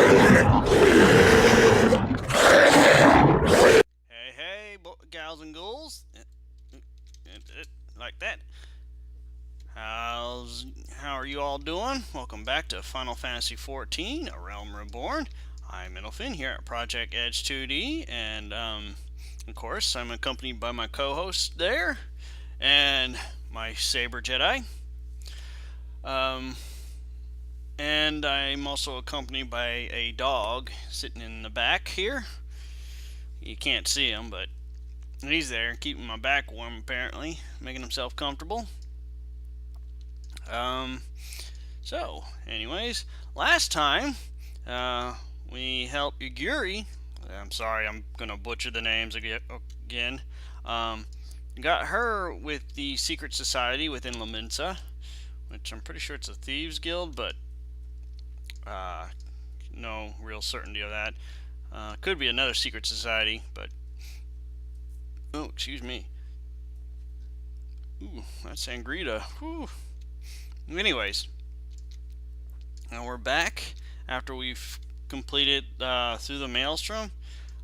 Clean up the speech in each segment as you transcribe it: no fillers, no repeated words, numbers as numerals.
Hey, gals and ghouls. Like that. How are you all doing? Welcome back to Final Fantasy XIV, A Realm Reborn. I'm Middlefin here at Project Edge 2D, and of course, I'm accompanied by my co-host there, and my Saber Jedi. Um, and I'm also accompanied by a dog sitting in the back here. You can't see him, but he's there, keeping my back warm apparently, making himself comfortable. Um, anyways, last time, we helped Yuguri. I'm sorry, I'm gonna butcher the names again. Um, got her with the secret society within Laminsa, which I'm pretty sure it's a thieves guild, but no real certainty of that. Could be another secret society, but excuse me. Ooh, that's Sangrita. Whew. Anyways, now we're back after we've completed through the Maelstrom.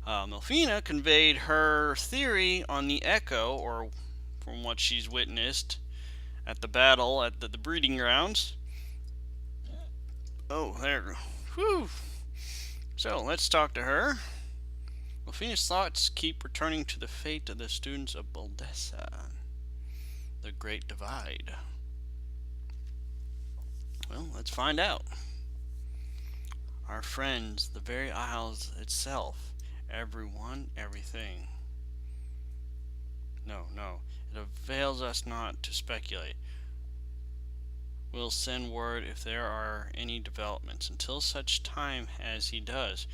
Melfina conveyed her theory on the Echo, or from what she's witnessed at the battle at the breeding grounds. Oh, there. Whew. So let's talk to her. Melfina's thoughts keep returning to the fate of the students of Baldessa, the Great Divide. Well, let's find out. Our friends, the very Isles itself, everyone, everything. No, it avails us not to speculate. We'll send word if there are any developments. Until such time as he does,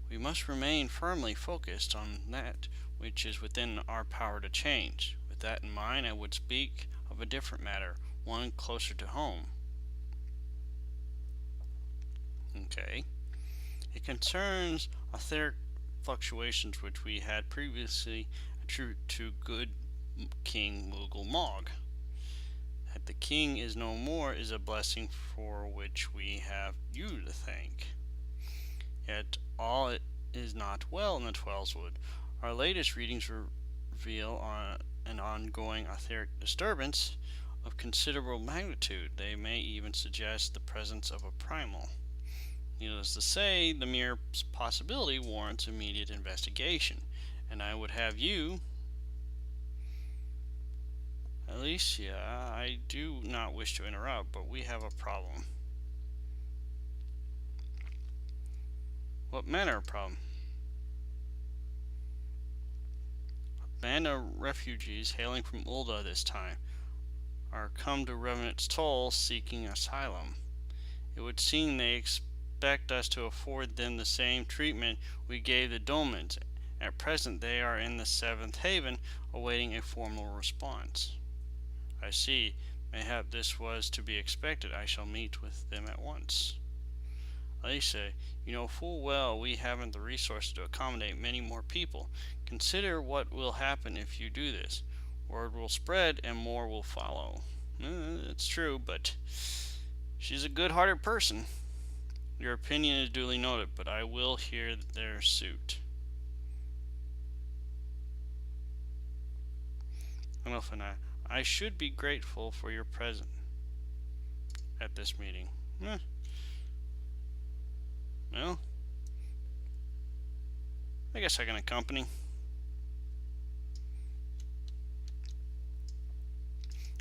we must remain firmly focused on that which is within our power to change. With that in mind, I would speak of a different matter, one closer to home. Okay. It concerns etheric fluctuations which we had previously attributed to good King Moogle Mog. That the king is no more is a blessing for which we have you to thank. Yet all it is not well in the Twelswood. Our latest readings reveal an ongoing etheric disturbance of considerable magnitude. They may even suggest the presence of a primal. Needless to say, the mere possibility warrants immediate investigation, and I would have you, Alicia, I do not wish to interrupt, but we have a problem. What manner of problem? A band of refugees hailing from Ulda this time are come to Revenant's Toll seeking asylum. It would seem they expect us to afford them the same treatment we gave the Dolmens. At present they are in the Seventh Haven awaiting a formal response. I see. Mayhap this was to be expected. I shall meet with them at once. Alicia, you know full well we haven't the resources to accommodate many more people. Consider what will happen if you do this. Word will spread and more will follow. It's true, but she's a good-hearted person. Your opinion is duly noted, but I will hear their suit. Enough, and I should be grateful for your presence at this meeting. Well, I guess I can accompany.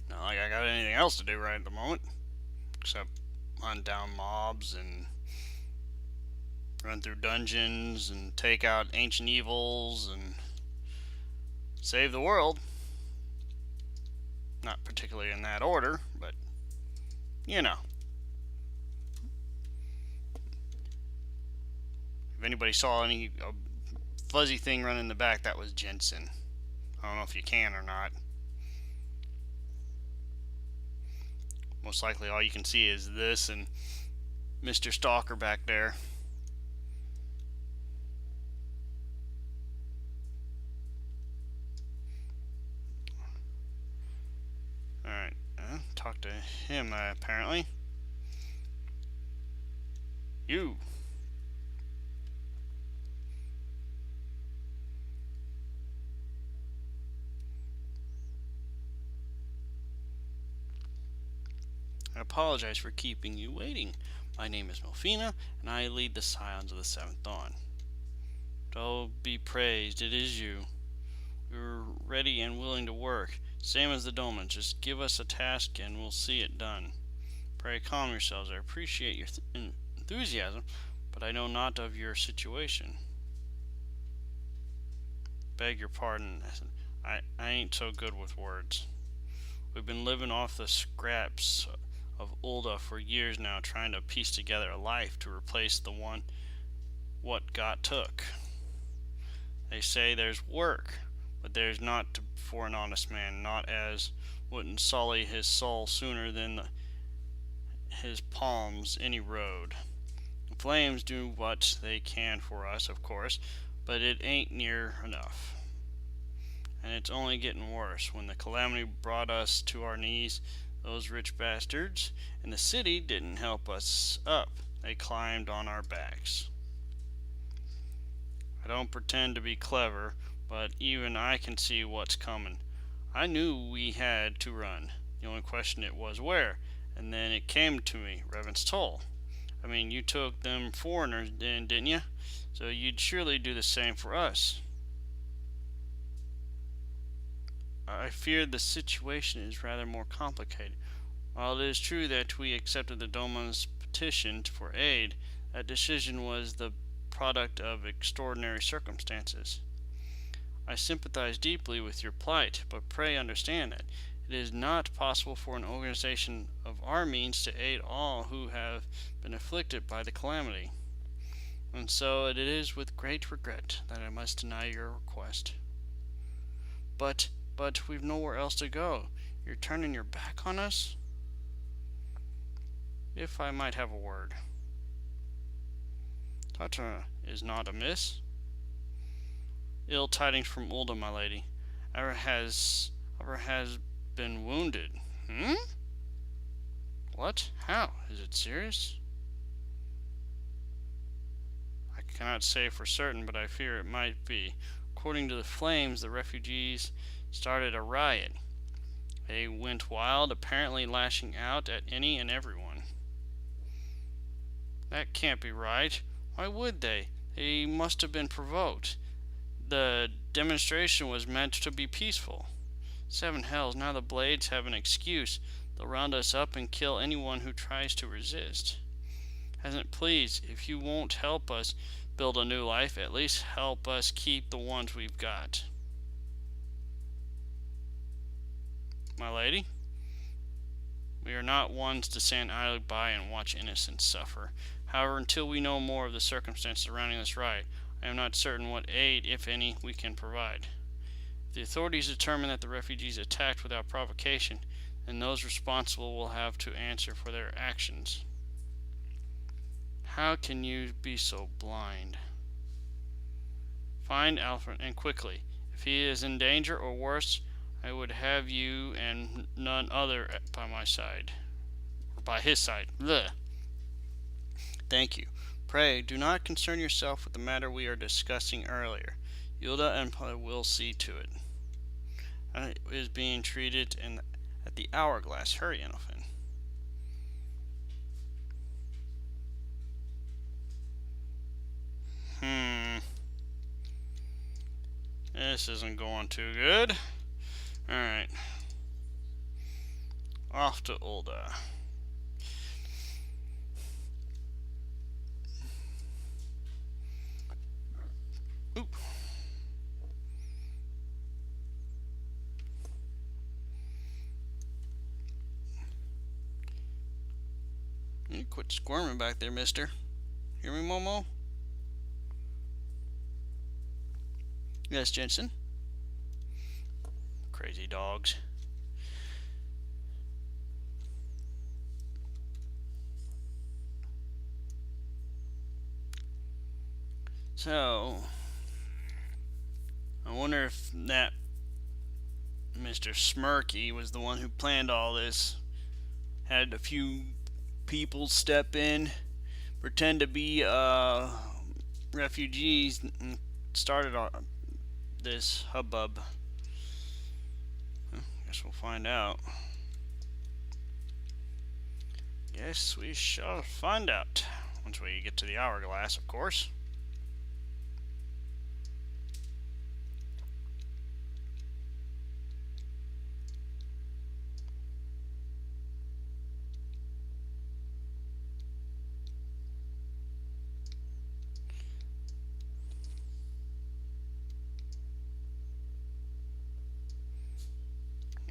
Not like I got anything else to do right at the moment, except hunt down mobs and run through dungeons and take out ancient evils and save the world. Not particularly in that order, but you know. If anybody saw any fuzzy thing running in the back, that was Jensen. I don't know if you can or not. Most likely all you can see is this and Mr. Stalker back there. Alright, talk to him apparently. You. apologize for keeping you waiting. My name is Melfina, and I lead the Scions of the Seventh Dawn. Don't be praised, it is you. You're ready and willing to work, same as the Dolmens. Just give us a task and we'll see it done. Pray calm yourselves. I appreciate your enthusiasm, but I know not of your situation. Beg your pardon. I ain't so good with words. We've been living off the scraps of Ulda for years now, trying to piece together a life to replace the one what got took. They say there's work, but there's not for an honest man, not as wouldn't sully his soul sooner than his palms any road. The flames do what they can for us, of course, but it ain't near enough. And it's only getting worse. When the calamity brought us to our knees, those rich bastards in the city didn't help us up. They climbed on our backs. I don't pretend to be clever, but even I can see what's coming. I knew we had to run. The only question it was where, and then it came to me, Revan's Toll. I mean, you took them foreigners in, didn't you? So you'd surely do the same for us. I fear the situation is rather more complicated. While it is true that we accepted the Dolmen's petition for aid, that decision was the product of extraordinary circumstances. I sympathize deeply with your plight, but pray understand that it is not possible for an organization of our means to aid all who have been afflicted by the calamity. And so it is with great regret that I must deny your request. But we've nowhere else to go. You're turning your back on us? If I might have a word. Tatra is not amiss. Ill tidings from Ulda, my lady. ARR has been wounded. What? How? Is it serious? I cannot say for certain, but I fear it might be. According to the flames, the refugees started a riot. They went wild, apparently lashing out at any and everyone. That can't be right. Why would they? They must have been provoked. The demonstration was meant to be peaceful. Seven hells, now the Blades have an excuse. They'll round us up and kill anyone who tries to resist. Hasn't please, if you won't help us build a new life, at least help us keep the ones we've got. My lady, we are not ones to stand idly by and watch innocents suffer. However, until we know more of the circumstances surrounding this riot, I am not certain what aid, if any, we can provide. If the authorities determine that the refugees attacked without provocation, then those responsible will have to answer for their actions. How can you be so blind? Find Alfred, and quickly. If he is in danger or worse, I would have you and none other by my side. Or by his side. Blech. Thank you. Pray, do not concern yourself with the matter we are discussing earlier. Yilda and Pala will see to it. It is being treated at the Hourglass. Hurry, Enelfin. This isn't going too good. Alright. Off to Ulda. Oop. You quit squirming back there, mister. Hear me, Momo? Yes, Jensen? Crazy dogs. So, I wonder if that Mr. Smirky was the one who planned all this. Had a few people step in, pretend to be refugees, and started this hubbub. Guess we'll find out. Yes, we shall find out. Once we get to the hourglass, of course.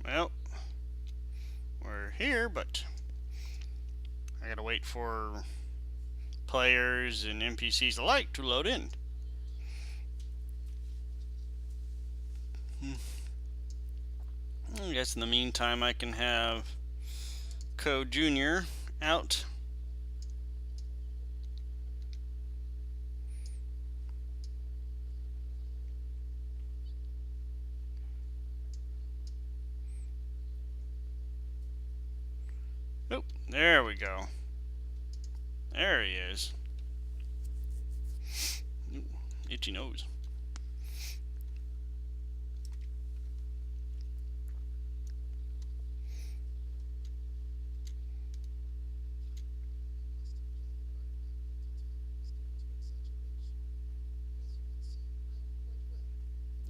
Well, we're here, but I gotta wait for players and NPCs alike to load in. I guess in the meantime I can have Co Jr. out. Nope, there we go. There he is. Ooh, itchy nose.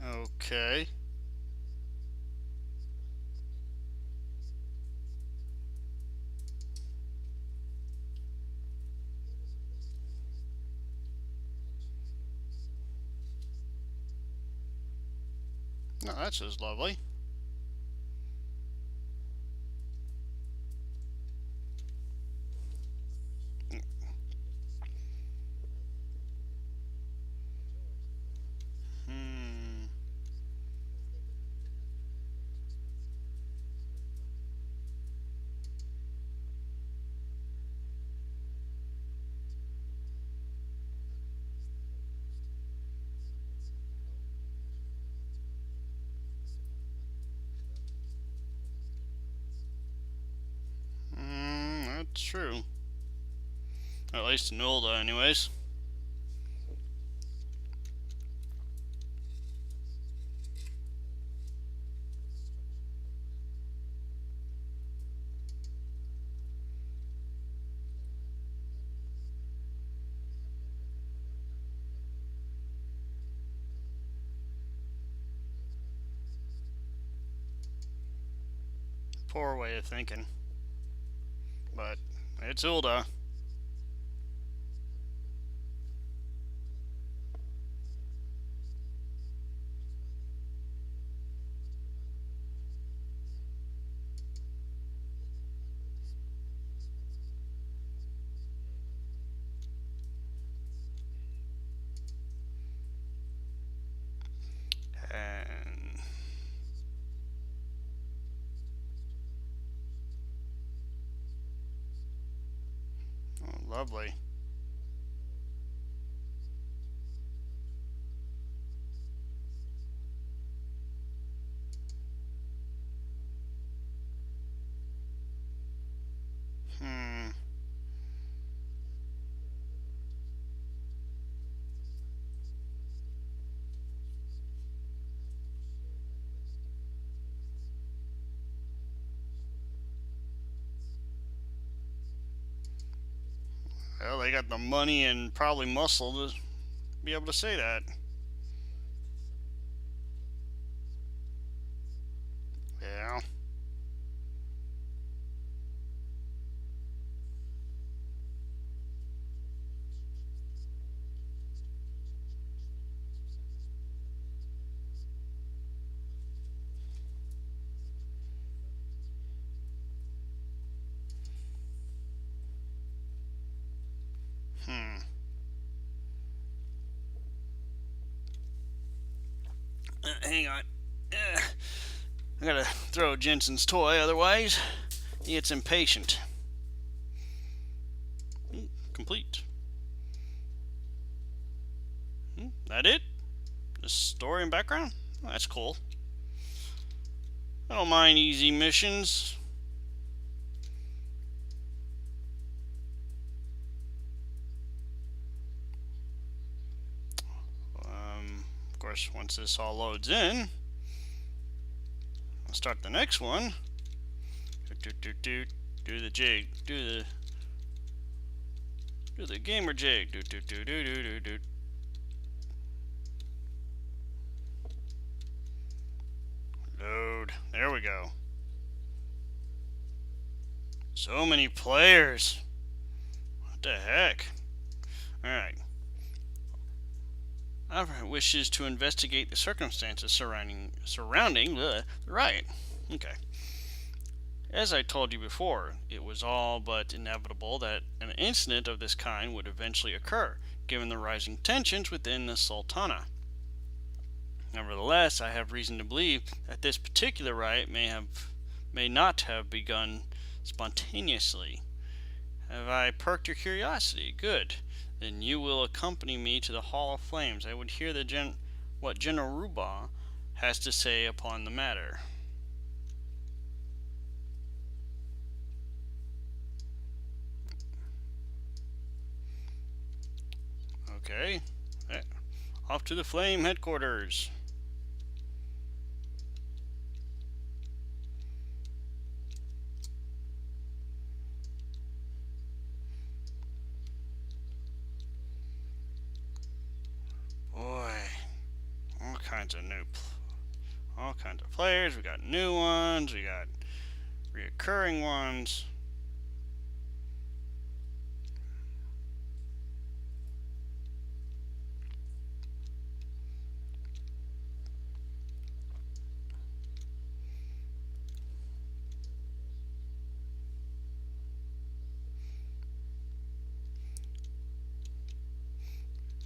Okay. No, that's just lovely. Hmm. That's true. At least in Ulda, anyways. Poor way of thinking. But it's Ulda. And oh, lovely. Hmm. Well, they got the money and probably muscle to be able to say that. Yeah. Hmm. Hang on. I gotta throw Jensen's toy, otherwise he gets impatient. Complete. That it? The story and background? Oh, that's cool. I don't mind easy missions. Of course, once this all loads in, I'll start the next one. Do the jig. Do the Do the gamer jig. Do do do do do do do. Load. There we go. So many players. What the heck? Alright. Alfred wishes to investigate the circumstances surrounding the riot. Okay. As I told you before, it was all but inevitable that an incident of this kind would eventually occur, given the rising tensions within the Sultana. Nevertheless, I have reason to believe that this particular riot may not have begun spontaneously. Have I perked your curiosity? Good. Then you will accompany me to the Hall of Flames. I would hear what General Ruba has to say upon the matter. Okay. Off to the Flame headquarters. Boy, all kinds of players. We got new ones. We got reoccurring ones.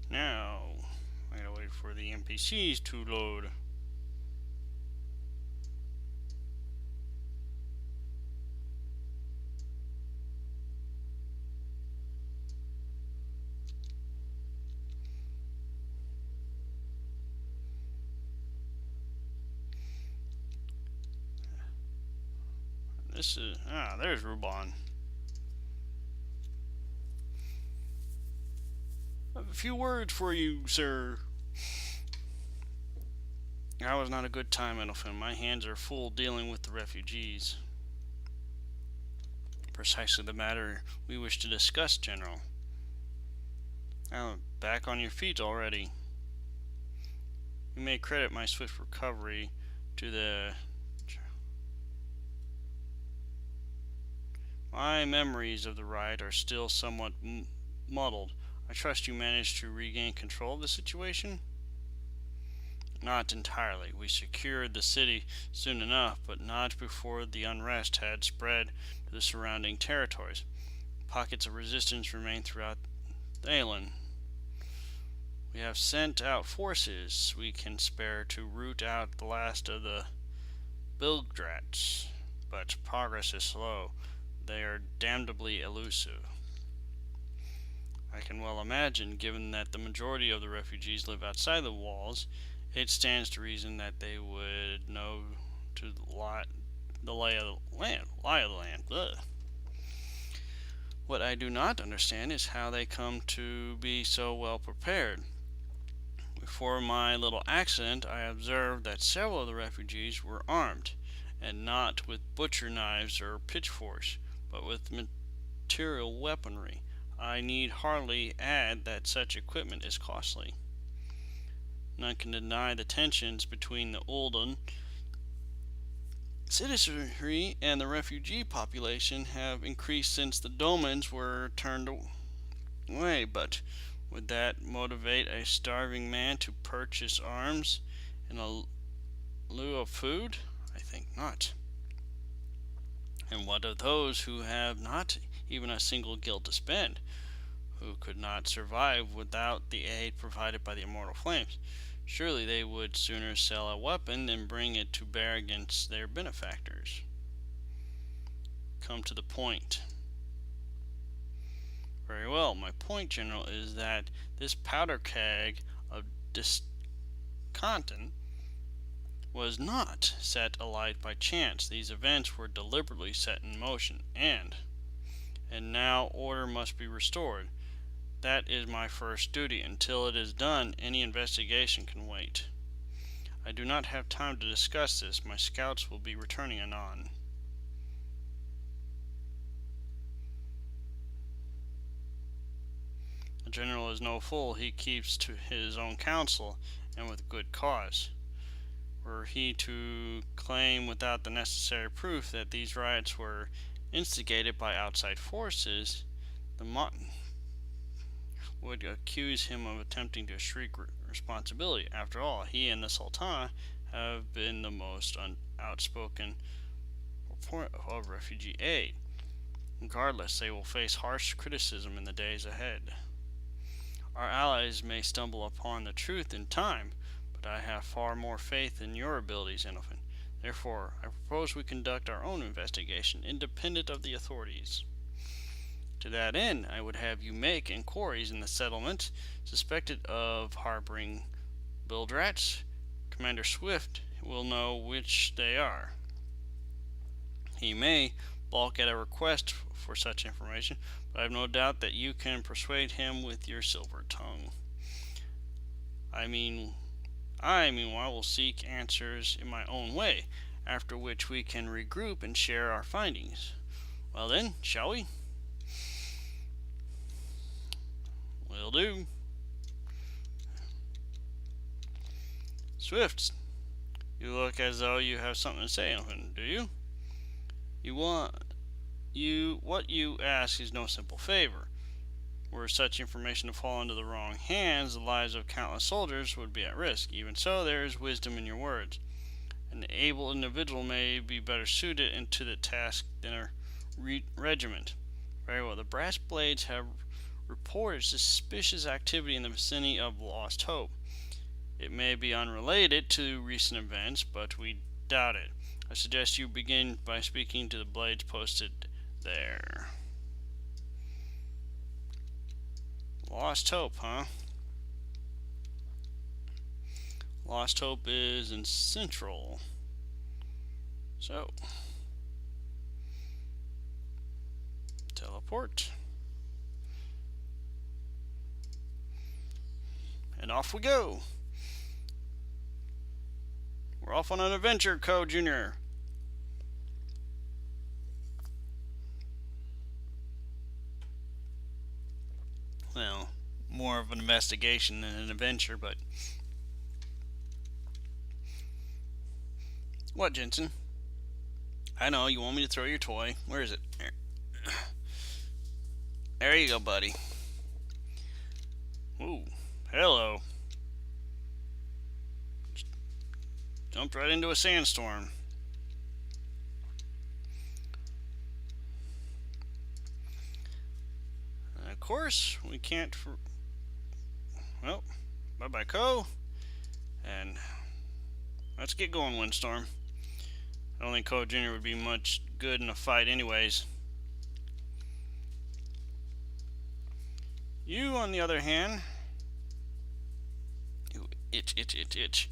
Now, I gotta wait for the NPCs to load. There's Ruban. I have a few words for you, sir. That was not a good time, Edelfin. My hands are full dealing with the refugees. Precisely the matter we wish to discuss, General. Now, back on your feet already. You may credit my swift recovery to the... My memories of the riot are still somewhat muddled. I trust you managed to regain control of the situation? Not entirely. We secured the city soon enough, but not before the unrest had spread to the surrounding territories. Pockets of resistance remain throughout Thalen. We have sent out forces we can spare to root out the last of the Bilgrats, but progress is slow. They are damnably elusive. I can well imagine, given that the majority of the refugees live outside the walls, it stands to reason that they would know to the lay of the land. Ugh. What I do not understand is how they come to be so well prepared. Before my little accident, I observed that several of the refugees were armed, and not with butcher knives or pitchforks, but with material weaponry. I need hardly add that such equipment is costly. None can deny the tensions between the Uldan citizenry and the refugee population have increased since the Domans were turned away, but would that motivate a starving man to purchase arms in lieu of food? I think not. And what of those who have not even a single guild to spend, who could not survive without the aid provided by the immortal flames? Surely they would sooner sell a weapon than bring it to bear against their benefactors. Come to the point. Very well. My point, General, is that this powder keg of discontent was not set alight by chance. These events were deliberately set in motion, and now order must be restored. That is my first duty. Until it is done, any investigation can wait. I do not have time to discuss this. My scouts will be returning anon. general is no fool. He keeps to his own counsel, and with good cause. Were he to claim without the necessary proof that these riots were instigated by outside forces, the Mont would accuse him of attempting to shirk responsibility. After all, he and the Sultana have been the most outspoken opponent of refugee aid. Regardless, they will face harsh criticism in the days ahead. Our allies may stumble upon the truth in time, but I have far more faith in your abilities, Enofen. Therefore, I propose we conduct our own investigation, independent of the authorities. To that end, I would have you make inquiries in the settlement suspected of harboring bildrats. Commander Swift will know which they are. He may balk at a request for such information, but I have no doubt that you can persuade him with your silver tongue. I meanwhile will seek answers in my own way, after which we can regroup and share our findings. Well then, shall we? Will do. Swift, you look as though you have something to say, do you? What you ask is no simple favor. Were such information to fall into the wrong hands, the lives of countless soldiers would be at risk. Even so, there is wisdom in your words. An able individual may be better suited into the task than a regiment. Very well. The Brass Blades have reported suspicious activity in the vicinity of Lost Hope. It may be unrelated to recent events, but we doubt it. I suggest you begin by speaking to the Blades posted there. Lost Hope, huh? Lost Hope is in Central. So, teleport. And off we go. We're off on an adventure, Co. Jr. Well, more of an investigation than an adventure, but... What, Jensen? I know, you want me to throw your toy. Where is it? There you go, buddy. Ooh, hello. Just jumped right into a sandstorm. And of course, we can't... Well, bye-bye, Co. And let's get going, Windstorm. I don't think Co Jr. would be much good in a fight anyways. You, on the other hand... You itch.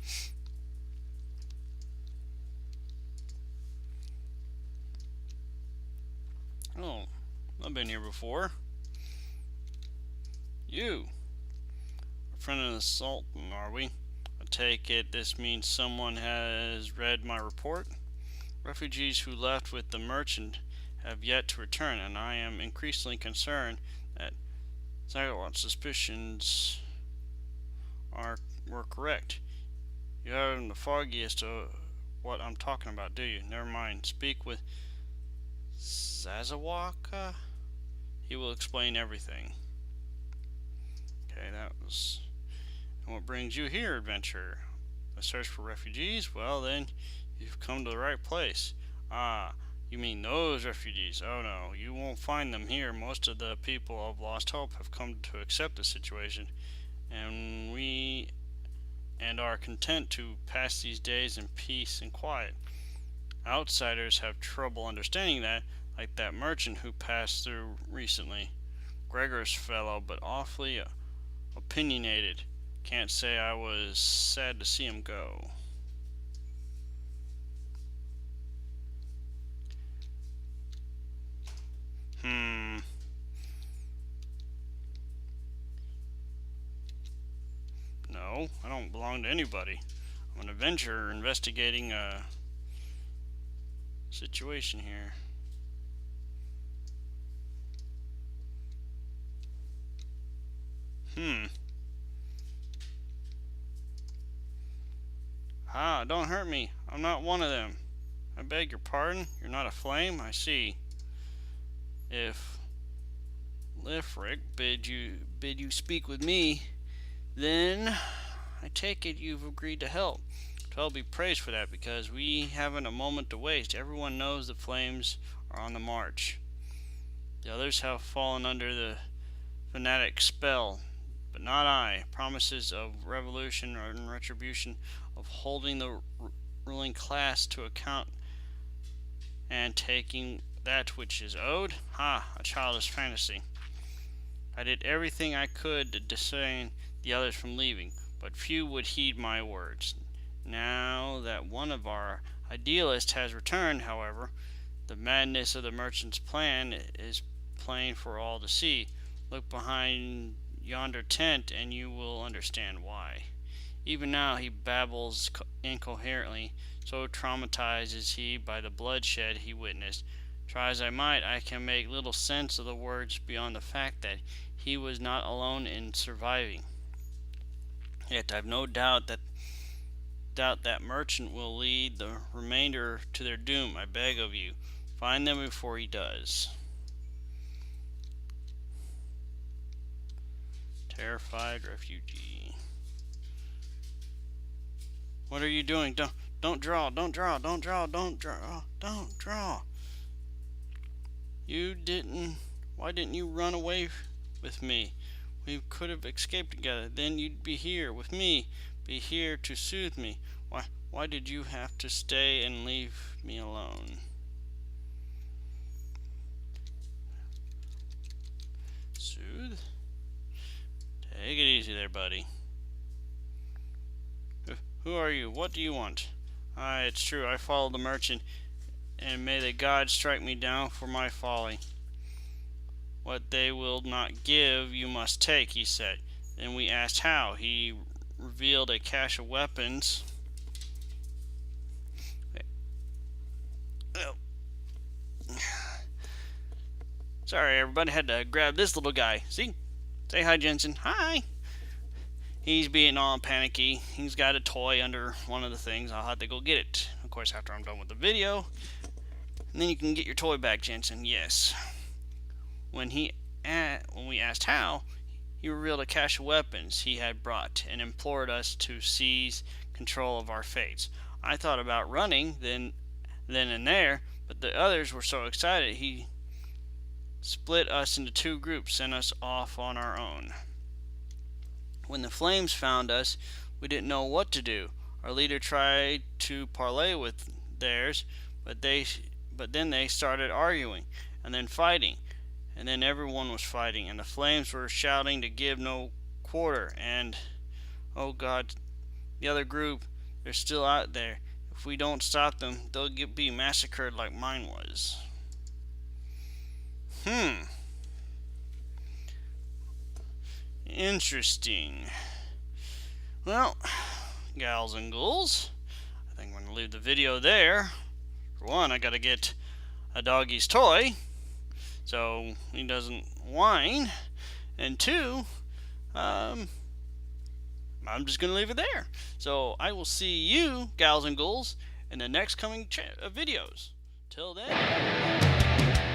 Oh, I've been here before. You. A friend of the Sultan, are we? I take it this means someone has read my report? Refugees who left with the merchant have yet to return, and I am increasingly concerned that Zagawat's suspicions were correct. You haven't the foggiest to what I'm talking about, do you? Never mind. Speak with Zazawaka. He will explain everything. Okay, that was... And what brings you here, adventurer? A search for refugees? Well then, you've come to the right place. Ah, you mean those refugees? Oh no, you won't find them here. Most of the people of Lost Hope have come to accept the situation, and are content to pass these days in peace and quiet. Outsiders have trouble understanding that, like that merchant who passed through recently. Gregor's fellow, but awfully opinionated. Can't say I was sad to see him go. No, I don't belong to anybody. I'm an adventurer investigating a situation here. Ah, don't hurt me. I'm not one of them. I beg your pardon? You're not a flame? I see. If Lifric bid you speak with me, then I take it you've agreed to help. I'll be praised for that, because we haven't a moment to waste. Everyone knows the flames are on the march. The others have fallen under the fanatic spell, but not I. Promises of revolution and retribution, of holding the ruling class to account and taking that which is owed? Ha, a childish fantasy. I did everything I could to dissuade the others from leaving, but few would heed my words. Now that one of our idealists has returned, however, the madness of the merchant's plan is plain for all to see. Look behind yonder tent and you will understand why. Even now he babbles incoherently, so traumatized is he by the bloodshed he witnessed. Try as I might, I can make little sense of the words beyond the fact that he was not alone in surviving. Yet I've no doubt that merchant will lead the remainder to their doom. I beg of you, find them before he does. Terrified refugee. What are you doing? Don't draw. You didn't. Why didn't you run away with me? We could have escaped together. Then you'd be here with me. Be here to soothe me. Why did you have to stay and leave me alone? Soothe? Take it easy there, buddy. Who are you? What do you want? Aye, it's true. I followed the merchant, and may the gods strike me down for my folly. What they will not give, you must take, he said. Then we asked how. He revealed a cache of weapons. Oh. Sorry, everybody, had to grab this little guy. See? Say hi, Jensen. Hi. He's being all panicky. He's got a toy under one of the things. I'll have to go get it, of course, after I'm done with the video. And then you can get your toy back, Jensen. Yes. When we asked how, he revealed a cache of weapons he had brought and implored us to seize control of our fates. I thought about running then and there, but the others were so excited he split us into two groups, sent us off on our own. When the flames found us, we didn't know what to do. Our leader tried to parley with theirs, but then they started arguing and then fighting. And then everyone was fighting, and the flames were shouting to give no quarter. And, oh God, the other group, they're still out there. If we don't stop them, they'll be massacred like mine was. Interesting. Well, gals and ghouls, I think I'm going to leave the video there. For one, I got to get a doggy's toy so he doesn't whine, and two, I'm just going to leave it there. So I will see you, gals and ghouls, in the next coming videos. Till then.